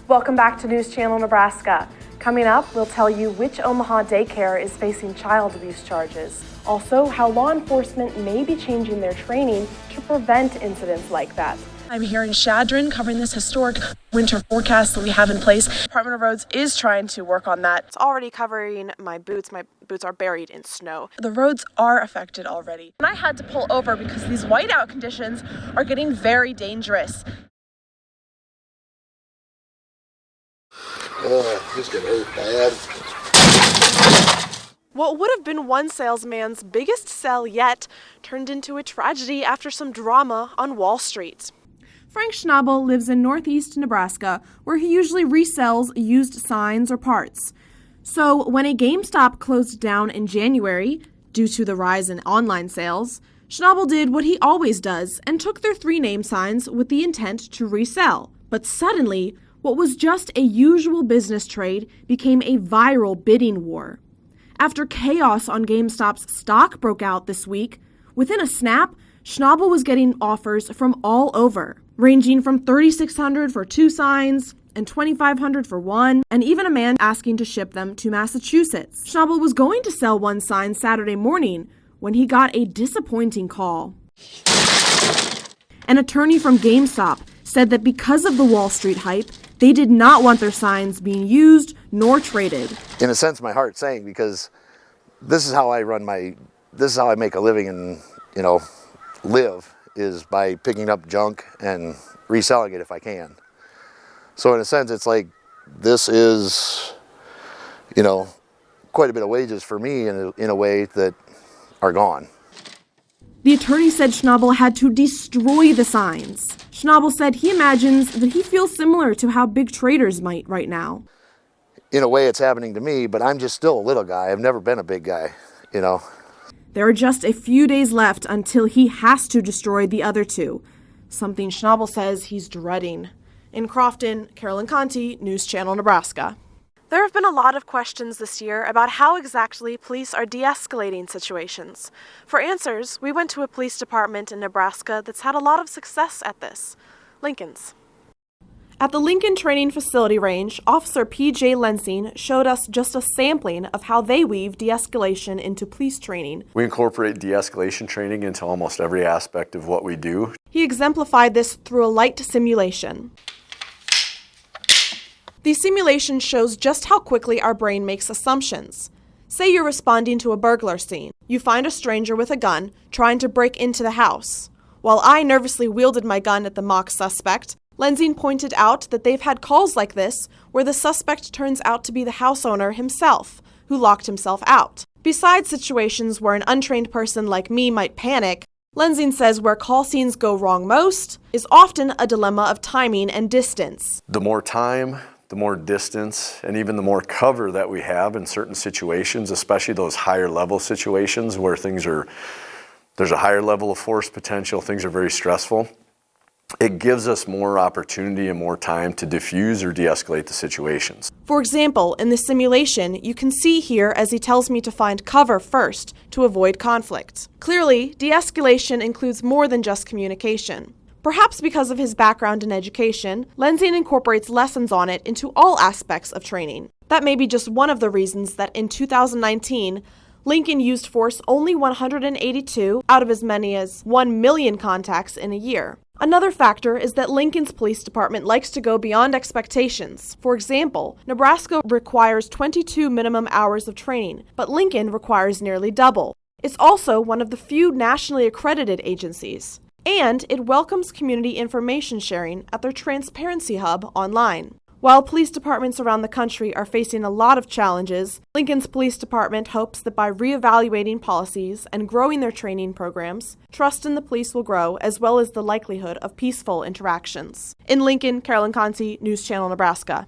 Welcome back to News Channel Nebraska. Coming up, we'll tell you which Omaha daycare is facing child abuse charges. Also, how law enforcement may be changing their training to prevent incidents like that. I'm here in Chadron covering this historic winter forecast that we have in place. Department of Roads is trying to work on that. It's already covering my boots. My boots are buried in snow. The roads are affected already. And I had to pull over because these whiteout conditions are getting very dangerous. This could hurt bad. What would have been one salesman's biggest sell yet turned into a tragedy after some drama on Wall Street. Frank Schnabel lives in northeast Nebraska, where he usually resells used signs or parts. So when a GameStop closed down in January, due to the rise in online sales, Schnabel did what he always does and took their 3 name signs with the intent to resell. But suddenly, what was just a usual business trade became a viral bidding war. After chaos on GameStop's stock broke out this week, within a snap, Schnabel was getting offers from all over, ranging from $3,600 for 2 signs and $2,500 for 1, and even a man asking to ship them to Massachusetts. Schnabel was going to sell 1 sign Saturday morning when he got a disappointing call. An attorney from GameStop said that because of the Wall Street hype, they did not want their signs being used nor traded. In a sense, my heart's saying, because this is how I make a living and, live, is by picking up junk and reselling it if I can. So in a sense, it's like, this is, quite a bit of wages for me in a way that are gone. The attorney said Schnabel had to destroy the signs. Schnabel said he imagines that he feels similar to how big traders might right now. In a way, it's happening to me, but I'm just still a little guy. I've never been a big guy, There are just a few days left until he has to destroy the other 2, something Schnabel says he's dreading. In Crofton, Carolyn Conti, News Channel Nebraska. There have been a lot of questions this year about how exactly police are de-escalating situations. For answers, we went to a police department in Nebraska that's had a lot of success at this. Lincoln's. At the Lincoln Training Facility Range, Officer P.J. Lensing showed us just a sampling of how they weave de-escalation into police training. We incorporate de-escalation training into almost every aspect of what we do. He exemplified this through a light simulation. The simulation shows just how quickly our brain makes assumptions. Say you're responding to a burglar scene. You find a stranger with a gun trying to break into the house. While I nervously wielded my gun at the mock suspect, Lensing pointed out that they've had calls like this where the suspect turns out to be the house owner himself, who locked himself out. Besides situations where an untrained person like me might panic, Lensing says where call scenes go wrong most is often a dilemma of timing and distance. The more time, the more distance, and even the more cover that we have in certain situations, especially those higher level situations where there's a higher level of force potential, things are very stressful. It gives us more opportunity and more time to diffuse or de-escalate the situations. For example, in the simulation, you can see here as he tells me to find cover first to avoid conflict. Clearly, de-escalation includes more than just communication. Perhaps because of his background in education, Lensing incorporates lessons on it into all aspects of training. That may be just one of the reasons that in 2019, Lincoln used force only 182 out of as many as 1 million contacts in a year. Another factor is that Lincoln's police department likes to go beyond expectations. For example, Nebraska requires 22 minimum hours of training, but Lincoln requires nearly double. It's also one of the few nationally accredited agencies. And it welcomes community information sharing at their Transparency Hub online. While police departments around the country are facing a lot of challenges, Lincoln's police department hopes that by reevaluating policies and growing their training programs, trust in the police will grow as well as the likelihood of peaceful interactions. In Lincoln, Carolyn Conti, News Channel Nebraska.